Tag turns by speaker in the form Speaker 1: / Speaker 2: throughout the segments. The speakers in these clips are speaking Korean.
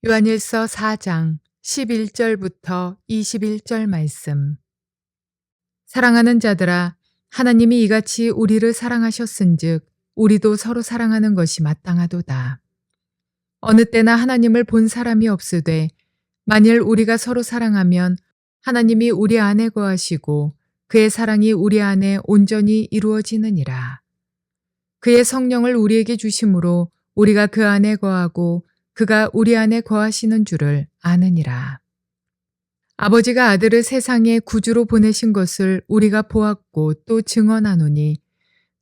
Speaker 1: 요한일서 4장 11절부터 21절 말씀. 사랑하는 자들아, 하나님이 이같이 우리를 사랑하셨은즉 우리도 서로 사랑하는 것이 마땅하도다. 어느 때나 하나님을 본 사람이 없으되 만일 우리가 서로 사랑하면 하나님이 우리 안에 거하시고 그의 사랑이 우리 안에 온전히 이루어지느니라. 그의 성령을 우리에게 주심으로 우리가 그 안에 거하고 그가 우리 안에 거하시는 줄을 아느니라. 아버지가 아들을 세상에 구주로 보내신 것을 우리가 보았고 또 증언하노니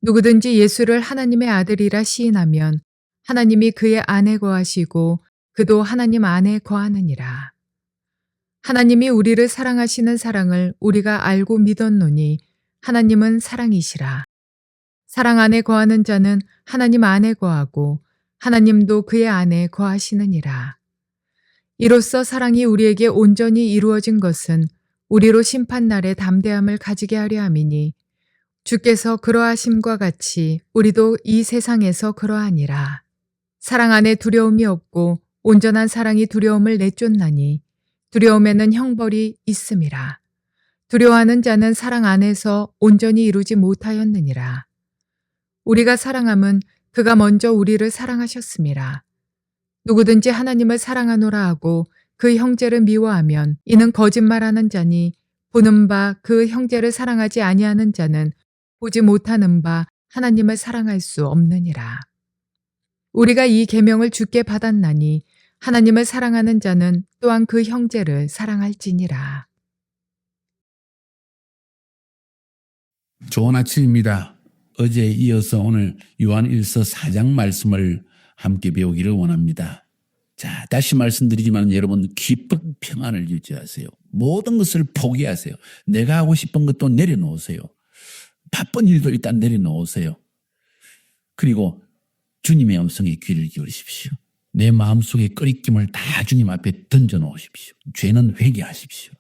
Speaker 1: 누구든지 예수를 하나님의 아들이라 시인하면 하나님이 그의 안에 거하시고 그도 하나님 안에 거하느니라. 하나님이 우리를 사랑하시는 사랑을 우리가 알고 믿었노니 하나님은 사랑이시라. 사랑 안에 거하는 자는 하나님 안에 거하고 하나님도 그의 안에 거하시느니라. 이로써 사랑이 우리에게 온전히 이루어진 것은 우리로 심판날에 담대함을 가지게 하려 함이니 주께서 그러하심과 같이 우리도 이 세상에서 그러하니라. 사랑 안에 두려움이 없고 온전한 사랑이 두려움을 내쫓나니 두려움에는 형벌이 있음이라. 두려워하는 자는 사랑 안에서 온전히 이루지 못하였느니라. 우리가 사랑함은 그가 먼저 우리를 사랑하셨음이라. 누구든지 하나님을 사랑하노라 하고 그 형제를 미워하면 이는 거짓말하는 자니 보는 바 그 형제를 사랑하지 아니하는 자는 보지 못하는 바 하나님을 사랑할 수 없느니라. 우리가 이 계명을 주께 받았나니 하나님을 사랑하는 자는 또한 그 형제를 사랑할지니라.
Speaker 2: 좋은 아침입니다. 어제에 이어서 오늘 요한일서 4장 말씀을 함께 배우기를 원합니다. 자, 다시 말씀드리지만 여러분 깊은 평안을 유지하세요. 모든 것을 포기하세요. 내가 하고 싶은 것도 내려놓으세요. 바쁜 일도 일단 내려놓으세요. 그리고 주님의 음성에 귀를 기울이십시오. 내 마음속에 끄리낌을 다 주님 앞에 던져놓으십시오. 죄는 회개하십시오.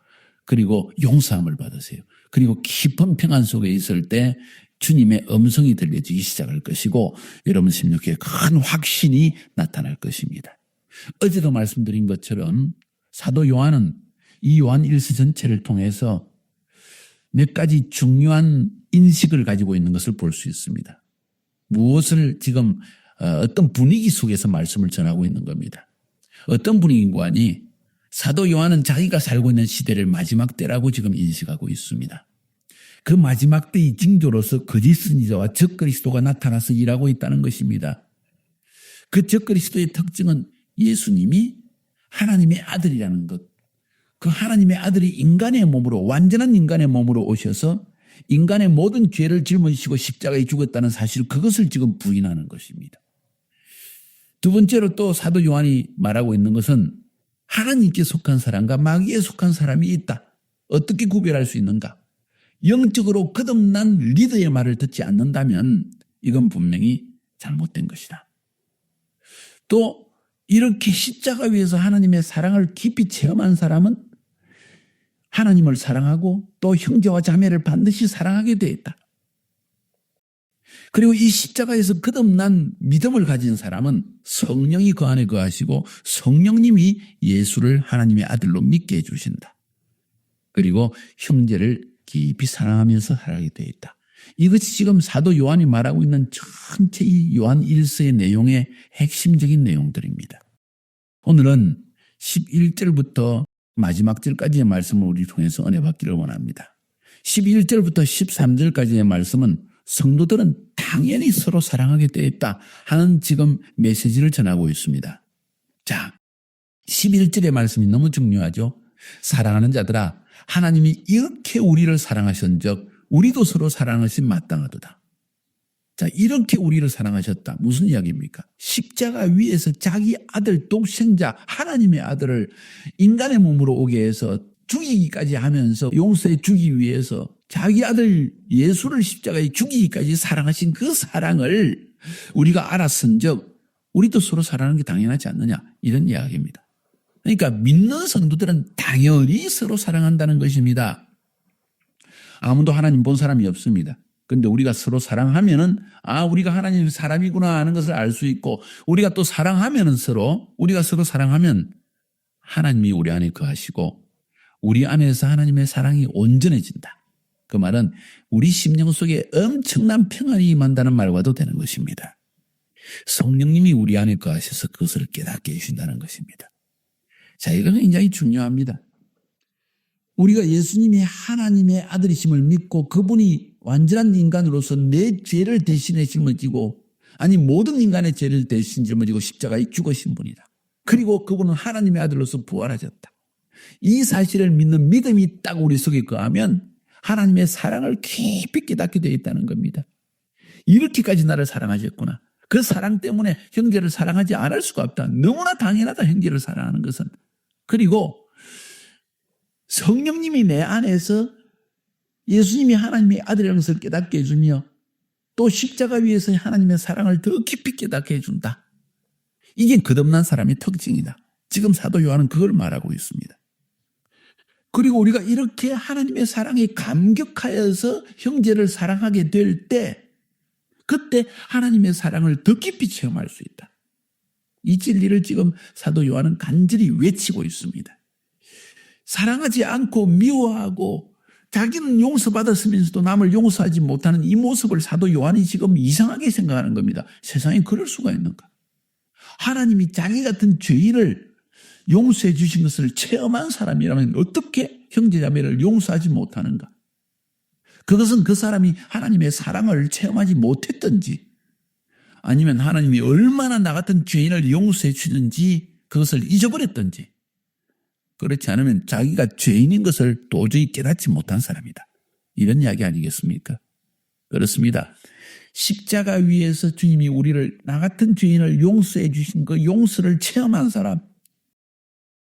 Speaker 2: 그리고 용서함을 받으세요. 그리고 깊은 평안 속에 있을 때 주님의 음성이 들려지기 시작할 것이고 여러분 심령에 큰 확신이 나타날 것입니다. 어제도 말씀드린 것처럼 사도 요한은 이 요한 1서 전체를 통해서 몇 가지 중요한 인식을 가지고 있는 것을 볼 수 있습니다. 무엇을 지금 어떤 분위기 속에서 말씀을 전하고 있는 겁니다. 어떤 분위기인가 하니 사도 요한은 자기가 살고 있는 시대를 마지막 때라고 지금 인식하고 있습니다. 그 마지막 때의 징조로서 거짓 선지자와 적그리스도가 나타나서 일하고 있다는 것입니다. 그 적그리스도의 특징은 예수님이 하나님의 아들이라는 것. 그 하나님의 아들이 인간의 몸으로 완전한 인간의 몸으로 오셔서 인간의 모든 죄를 짊어지시고 십자가에 죽었다는 사실 그것을 지금 부인하는 것입니다. 두 번째로 또 사도 요한이 말하고 있는 것은 하나님께 속한 사람과 마귀에 속한 사람이 있다. 어떻게 구별할 수 있는가? 영적으로 거듭난 리더의 말을 듣지 않는다면 이건 분명히 잘못된 것이다. 또 이렇게 십자가 위에서 하나님의 사랑을 깊이 체험한 사람은 하나님을 사랑하고 또 형제와 자매를 반드시 사랑하게 되어 있다. 그리고 이 십자가에서 거듭난 믿음을 가진 사람은 성령이 그 안에 거하시고 성령님이 예수를 하나님의 아들로 믿게 해주신다. 그리고 형제를 깊이 사랑하면서 살아가게 되어 있다. 이것이 지금 사도 요한이 말하고 있는 전체 이 요한 1서의 내용의 핵심적인 내용들입니다. 오늘은 11절부터 마지막 절까지의 말씀을 우리 통해서 은혜 받기를 원합니다. 11절부터 13절까지의 말씀은 성도들은 당연히 서로 사랑하게 되어 있다 하는 지금 메시지를 전하고 있습니다. 자, 11절의 말씀이 너무 중요하죠. 사랑하는 자들아, 하나님이 이렇게 우리를 사랑하신즉 우리도 서로 사랑하신 마땅하도다. 자, 이렇게 우리를 사랑하셨다. 무슨 이야기입니까? 십자가 위에서 자기 아들 독생자 하나님의 아들을 인간의 몸으로 오게 해서 죽이기까지 하면서 용서해 주기 위해서 자기 아들 예수를 십자가에 죽이기까지 사랑하신 그 사랑을 우리가 알았은즉 우리도 서로 사랑하는 게 당연하지 않느냐 이런 이야기입니다. 그러니까 믿는 성도들은 당연히 서로 사랑한다는 것입니다. 아무도 하나님 본 사람이 없습니다. 그런데 우리가 서로 사랑하면은 우리가 하나님의 사람이구나 하는 것을 알 수 있고 우리가 또 사랑하면은 우리가 서로 사랑하면 하나님이 우리 안에 거하시고 우리 안에서 하나님의 사랑이 온전해진다. 그 말은 우리 심령 속에 엄청난 평안이 임한다는 말과도 되는 것입니다. 성령님이 우리 안에 거하셔서 그것을 깨닫게 해주신다는 것입니다. 자, 이건 굉장히 중요합니다. 우리가 예수님이 하나님의 아들이심을 믿고 그분이 완전한 인간으로서 내 죄를 대신해 짊어지고 아니 모든 인간의 죄를 대신 짊어지고 십자가에 죽으신 분이다. 그리고 그분은 하나님의 아들로서 부활하셨다. 이 사실을 믿는 믿음이 딱 우리 속에 거하면 하나님의 사랑을 깊이 깨닫게 되어 있다는 겁니다. 이렇게까지 나를 사랑하셨구나. 그 사랑 때문에 형제를 사랑하지 않을 수가 없다. 너무나 당연하다, 형제를 사랑하는 것은. 그리고 성령님이 내 안에서 예수님이 하나님의 아들이라는 것을 깨닫게 해주며 또 십자가 위에서 하나님의 사랑을 더 깊이 깨닫게 해준다. 이게 거듭난 사람의 특징이다. 지금 사도 요한은 그걸 말하고 있습니다. 그리고 우리가 이렇게 하나님의 사랑에 감격하여서 형제를 사랑하게 될 때 그때 하나님의 사랑을 더 깊이 체험할 수 있다. 이 진리를 지금 사도 요한은 간절히 외치고 있습니다. 사랑하지 않고 미워하고 자기는 용서받았으면서도 남을 용서하지 못하는 이 모습을 사도 요한이 지금 이상하게 생각하는 겁니다. 세상에 그럴 수가 있는가? 하나님이 자기 같은 죄인을 용서해 주신 것을 체험한 사람이라면 어떻게 형제자매를 용서하지 못하는가? 그것은 그 사람이 하나님의 사랑을 체험하지 못했던지 아니면 하나님이 얼마나 나 같은 죄인을 용서해 주는지 그것을 잊어버렸던지 그렇지 않으면 자기가 죄인인 것을 도저히 깨닫지 못한 사람이다. 이런 이야기 아니겠습니까? 그렇습니다. 십자가 위에서 주님이 우리를 나 같은 죄인을 용서해 주신 그 용서를 체험한 사람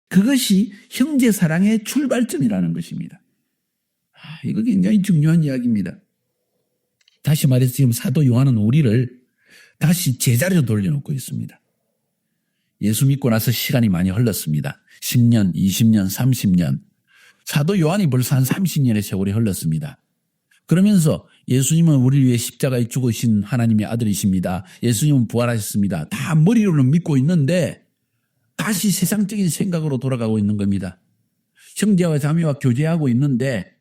Speaker 2: 그것이 형제 사랑의 출발점이라는 것입니다. 이거 굉장히 중요한 이야기입니다. 다시 말해서 지금 사도 요한은 우리를 다시 제자리로 돌려놓고 있습니다. 예수 믿고 나서 시간이 많이 흘렀습니다. 10년, 20년, 30년. 사도 요한이 벌써 한 30년의 세월이 흘렀습니다. 그러면서 예수님은 우리를 위해 십자가에 죽으신 하나님의 아들이십니다. 예수님은 부활하셨습니다. 다 머리로는 믿고 있는데 다시 세상적인 생각으로 돌아가고 있는 겁니다. 형제와 자매와 교제하고 있는데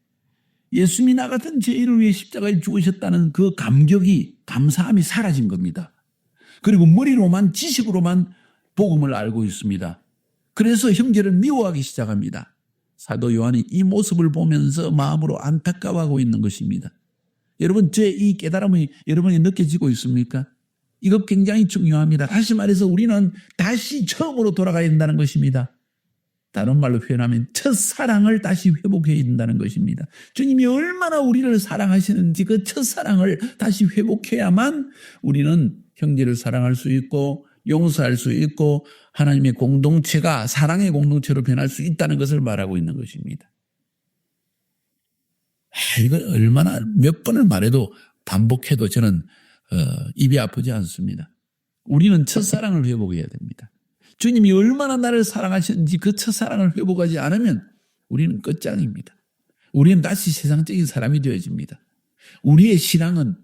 Speaker 2: 예수님이 나 같은 죄인을 위해 십자가에 죽으셨다는 그 감격이 감사함이 사라진 겁니다. 그리고 머리로만 지식으로만 복음을 알고 있습니다. 그래서 형제를 미워하기 시작합니다. 사도 요한이 이 모습을 보면서 마음으로 안타까워하고 있는 것입니다. 여러분 제 이 깨달음이 여러분이 느껴지고 있습니까? 이거 굉장히 중요합니다. 다시 말해서 우리는 다시 처음으로 돌아가야 된다는 것입니다. 다른 말로 표현하면 첫사랑을 다시 회복해야 된다는 것입니다. 주님이 얼마나 우리를 사랑하시는지 그 첫사랑을 다시 회복해야만 우리는 형제를 사랑할 수 있고 용서할 수 있고 하나님의 공동체가 사랑의 공동체로 변할 수 있다는 것을 말하고 있는 것입니다. 이걸 얼마나 몇 번을 말해도 반복해도 저는 입이 아프지 않습니다. 우리는 첫사랑을 회복해야 됩니다. 주님이 얼마나 나를 사랑하셨는지 그 첫사랑을 회복하지 않으면 우리는 끝장입니다. 우리는 다시 세상적인 사람이 되어집니다. 우리의 신앙은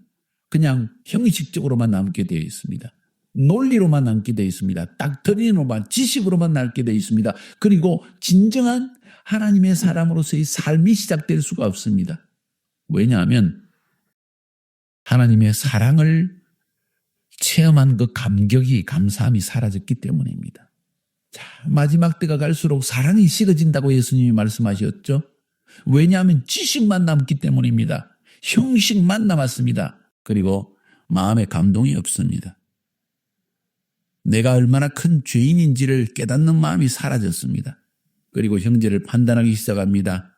Speaker 2: 그냥 형식적으로만 남게 되어 있습니다. 논리로만 남게 되어 있습니다. 닥터린으로만 지식으로만 남게 되어 있습니다. 그리고 진정한 하나님의 사람으로서의 삶이 시작될 수가 없습니다. 왜냐하면 하나님의 사랑을 체험한 그 감격이 감사함이 사라졌기 때문입니다. 자, 마지막 때가 갈수록 사랑이 식어진다고 예수님이 말씀하셨죠. 왜냐하면 지식만 남기 때문입니다. 형식만 남았습니다. 그리고 마음의 감동이 없습니다. 내가 얼마나 큰 죄인인지를 깨닫는 마음이 사라졌습니다. 그리고 형제를 판단하기 시작합니다.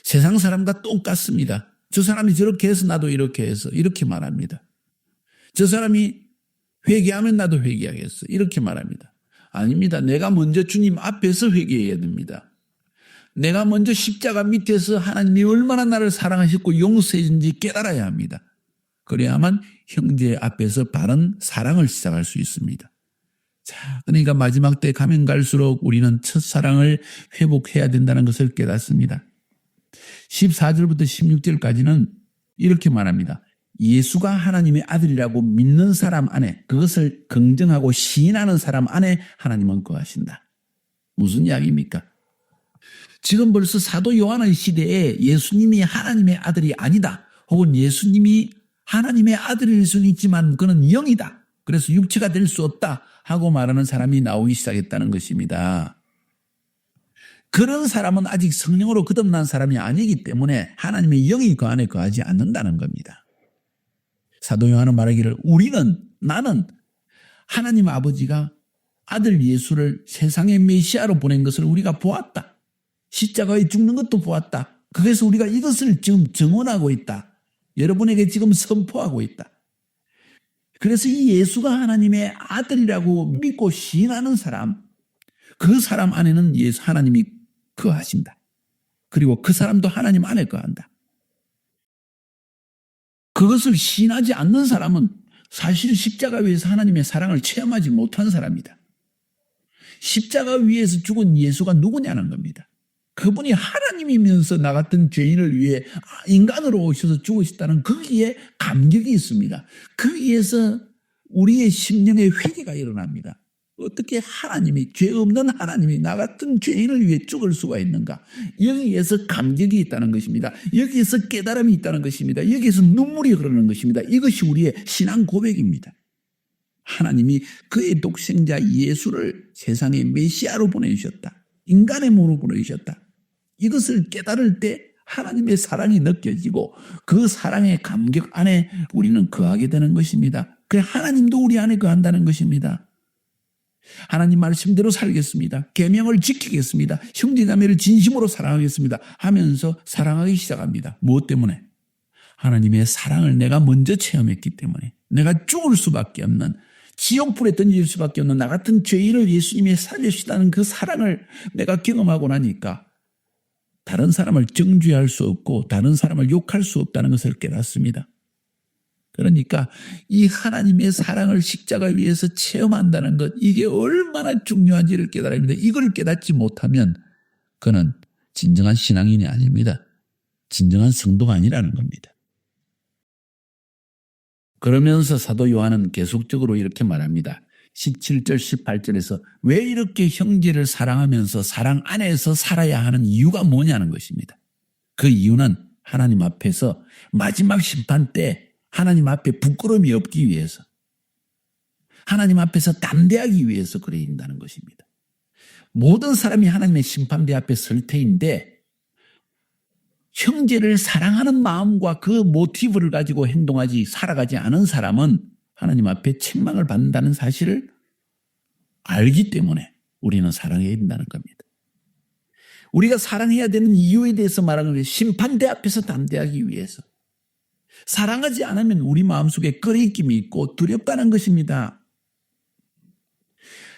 Speaker 2: 세상 사람과 똑같습니다. 저 사람이 저렇게 해서 나도 이렇게 해서 이렇게 말합니다. 저 사람이 회개하면 나도 회개하겠어 이렇게 말합니다. 아닙니다. 내가 먼저 주님 앞에서 회개해야 됩니다. 내가 먼저 십자가 밑에서 하나님이 얼마나 나를 사랑하셨고 용서해 준지 깨달아야 합니다. 그래야만 형제 앞에서 바른 사랑을 시작할 수 있습니다. 자, 그러니까 마지막 때 가면 갈수록 우리는 첫사랑을 회복해야 된다는 것을 깨닫습니다. 14절부터 16절까지는 이렇게 말합니다. 예수가 하나님의 아들이라고 믿는 사람 안에 그것을 긍정하고 시인하는 사람 안에 하나님은 거하신다. 무슨 이야기입니까? 지금 벌써 사도 요한의 시대에 예수님이 하나님의 아들이 아니다. 혹은 예수님이 하나님의 아들일 수는 있지만 그는 영이다. 그래서 육체가 될 수 없다 하고 말하는 사람이 나오기 시작했다는 것입니다. 그런 사람은 아직 성령으로 거듭난 사람이 아니기 때문에 하나님의 영이 그 안에 거하지 않는다는 겁니다. 사도 요한은 말하기를 나는 하나님 아버지가 아들 예수를 세상의 메시아로 보낸 것을 우리가 보았다. 십자가에 죽는 것도 보았다. 그래서 우리가 이것을 지금 증언하고 있다. 여러분에게 지금 선포하고 있다. 그래서 이 예수가 하나님의 아들이라고 믿고 시인하는 사람, 그 사람 안에는 하나님이 거하신다. 그리고 그 사람도 하나님 안에 거한다. 그것을 시인하지 않는 사람은 사실 십자가 위에서 하나님의 사랑을 체험하지 못한 사람이다. 십자가 위에서 죽은 예수가 누구냐는 겁니다. 그분이 하나님이면서 나 같은 죄인을 위해 인간으로 오셔서 죽으셨다는 거기에 감격이 있습니다. 거기에서 우리의 심령의 회개가 일어납니다. 어떻게 하나님이, 죄 없는 하나님이 나 같은 죄인을 위해 죽을 수가 있는가? 여기에서 감격이 있다는 것입니다. 여기에서 깨달음이 있다는 것입니다. 여기에서 눈물이 흐르는 것입니다. 이것이 우리의 신앙 고백입니다. 하나님이 그의 독생자 예수를 세상의 메시아로 보내주셨다. 인간의 몸으로 보내주셨다. 이것을 깨달을 때 하나님의 사랑이 느껴지고 그 사랑의 감격 안에 우리는 거하게 되는 것입니다. 그래 하나님도 우리 안에 거한다는 것입니다. 하나님 말씀대로 살겠습니다. 계명을 지키겠습니다. 형제자매를 진심으로 사랑하겠습니다. 하면서 사랑하기 시작합니다. 무엇 때문에? 하나님의 사랑을 내가 먼저 체험했기 때문에, 내가 죽을 수밖에 없는, 지옥불에 던질 수밖에 없는 나 같은 죄인을 예수님이 살려주시다는 그 사랑을 내가 경험하고 나니까 다른 사람을 정죄할 수 없고 다른 사람을 욕할 수 없다는 것을 깨닫습니다. 그러니까 이 하나님의 사랑을 십자가 위에서 체험한다는 것, 이게 얼마나 중요한지를 깨달아야 합니다. 이걸 깨닫지 못하면 그는 진정한 신앙인이 아닙니다. 진정한 성도가 아니라는 겁니다. 그러면서 사도 요한은 계속적으로 이렇게 말합니다. 17절 18절에서 왜 이렇게 형제를 사랑하면서 사랑 안에서 살아야 하는 이유가 뭐냐는 것입니다. 그 이유는 하나님 앞에서 마지막 심판 때 하나님 앞에 부끄러움이 없기 위해서, 하나님 앞에서 담대하기 위해서 그래야 한다는 것입니다. 모든 사람이 하나님의 심판대 앞에 설 테인데 형제를 사랑하는 마음과 그 모티브를 가지고 살아가지 않은 사람은 하나님 앞에 책망을 받는다는 사실을 알기 때문에 우리는 사랑해야 된다는 겁니다. 우리가 사랑해야 되는 이유에 대해서 말하는 것이 심판대 앞에서 담대하기 위해서. 사랑하지 않으면 우리 마음속에 꺼리낌이 있고 두렵다는 것입니다.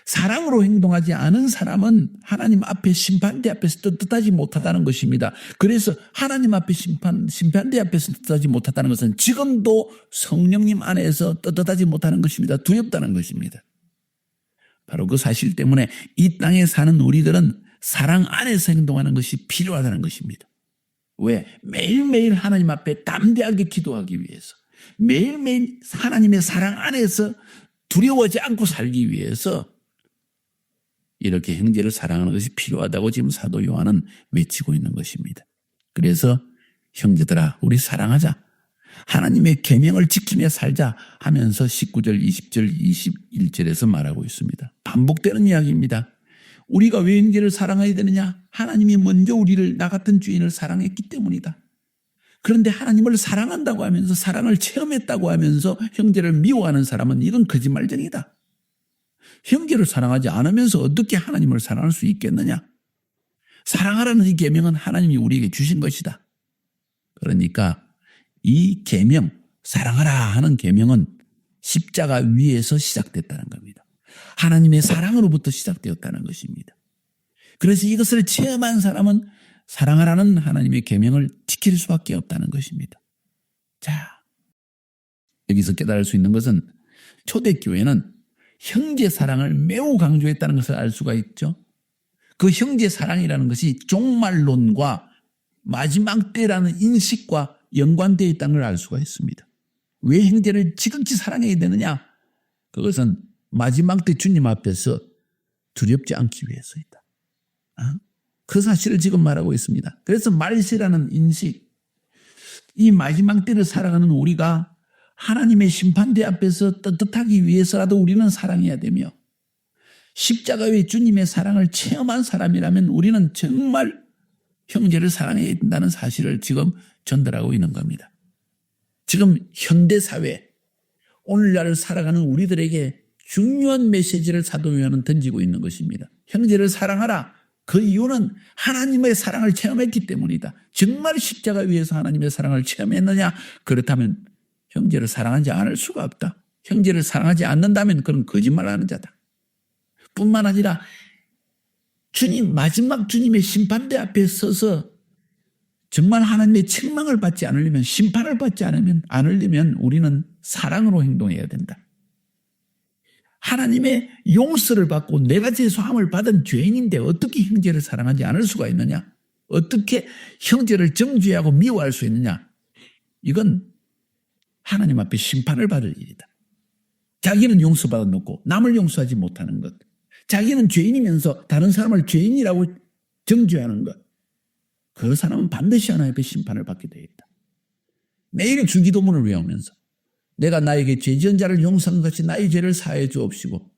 Speaker 2: 사랑으로 행동하지 않은 사람은 하나님 앞에 심판대 앞에서 떳떳하지 못하다는 것입니다. 그래서 하나님 앞에 심판대 앞에서 떳떳하지 못하다는 것은 지금도 성령님 안에서 떳떳하지 못하는 것입니다. 두렵다는 것입니다. 바로 그 사실 때문에 이 땅에 사는 우리들은 사랑 안에서 행동하는 것이 필요하다는 것입니다. 왜? 매일매일 하나님 앞에 담대하게 기도하기 위해서, 매일매일 하나님의 사랑 안에서 두려워하지 않고 살기 위해서 이렇게 형제를 사랑하는 것이 필요하다고 지금 사도 요한은 외치고 있는 것입니다. 그래서 형제들아 우리 사랑하자, 하나님의 계명을 지키며 살자 하면서 19절, 20절, 21절에서 말하고 있습니다. 반복되는 이야기입니다. 우리가 왜 형제를 사랑해야 되느냐? 하나님이 먼저 우리를, 나 같은 죄인을 사랑했기 때문이다. 그런데 하나님을 사랑한다고 하면서, 사랑을 체험했다고 하면서 형제를 미워하는 사람은 이건 거짓말쟁이다. 형제를 사랑하지 않으면서 어떻게 하나님을 사랑할 수 있겠느냐? 사랑하라는 이 계명은 하나님이 우리에게 주신 것이다. 그러니까 이 계명, 사랑하라 하는 계명은 십자가 위에서 시작됐다는 겁니다. 하나님의 사랑으로부터 시작되었다는 것입니다. 그래서 이것을 체험한 사람은 사랑하라는 하나님의 계명을 지킬 수밖에 없다는 것입니다. 자, 여기서 깨달을 수 있는 것은 초대교회는 형제 사랑을 매우 강조했다는 것을 알 수가 있죠. 그 형제 사랑이라는 것이 종말론과 마지막 때라는 인식과 연관되어 있다는 걸 알 수가 있습니다. 왜 형제를 지극히 사랑해야 되느냐? 그것은 마지막 때 주님 앞에서 두렵지 않기 위해서이다. 그 사실을 지금 말하고 있습니다. 그래서 말세라는 인식, 이 마지막 때를 살아가는 우리가 하나님의 심판대 앞에서 떳떳하기 위해서라도 우리는 사랑해야 되며, 십자가의 주님의 사랑을 체험한 사람이라면 우리는 정말 형제를 사랑해야 된다는 사실을 지금 전달하고 있는 겁니다. 지금 현대사회, 오늘날을 살아가는 우리들에게 중요한 메시지를 사도 요한은 던지고 있는 것입니다. 형제를 사랑하라. 그 이유는 하나님의 사랑을 체험했기 때문이다. 정말 십자가 위에서 하나님의 사랑을 체험했느냐? 그렇다면 형제를 사랑하지 않을 수가 없다. 형제를 사랑하지 않는다면 그는 거짓말하는 자다. 뿐만 아니라 마지막 주님의 심판대 앞에 서서 정말 하나님의 책망을 받지 않으려면, 심판을 받지 않으려면 우리는 사랑으로 행동해야 된다. 하나님의 용서를 받고 내가 죄사함을 받은 죄인인데 어떻게 형제를 사랑하지 않을 수가 있느냐? 어떻게 형제를 정죄하고 미워할 수 있느냐? 이건 하나님 앞에 심판을 받을 일이다. 자기는 용서받아 놓고 남을 용서하지 못하는 것, 자기는 죄인이면서 다른 사람을 죄인이라고 정죄하는 것, 그 사람은 반드시 하나님 앞에 심판을 받게 되어 있다. 매일 주기도문을 외우면서 내가 나에게 죄 지은 자를 용서한 것 같이 나의 죄를 사하여 주옵시고,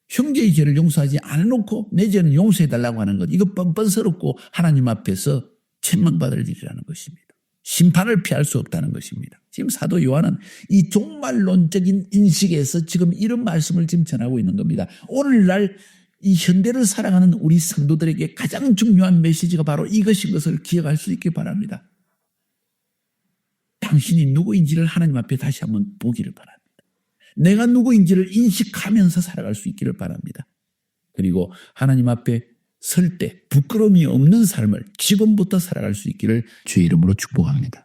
Speaker 2: 형제의 죄를 용서하지 않아놓고 내 죄는 용서해달라고 하는 것, 이거 뻔뻔스럽고 하나님 앞에서 책망받을 일이라는 것입니다. 심판을 피할 수 없다는 것입니다. 지금 사도 요한은 이 종말론적인 인식에서 지금 이런 말씀을 지금 전하고 있는 겁니다. 오늘날 이 현대를 살아가는 우리 성도들에게 가장 중요한 메시지가 바로 이것인 것을 기억할 수 있길 바랍니다. 당신이 누구인지를 하나님 앞에 다시 한번 보기를 바랍니다. 내가 누구인지를 인식하면서 살아갈 수 있기를 바랍니다. 그리고 하나님 앞에 설 때 부끄러움이 없는 삶을 지금부터 살아갈 수 있기를 주의 이름으로 축복합니다.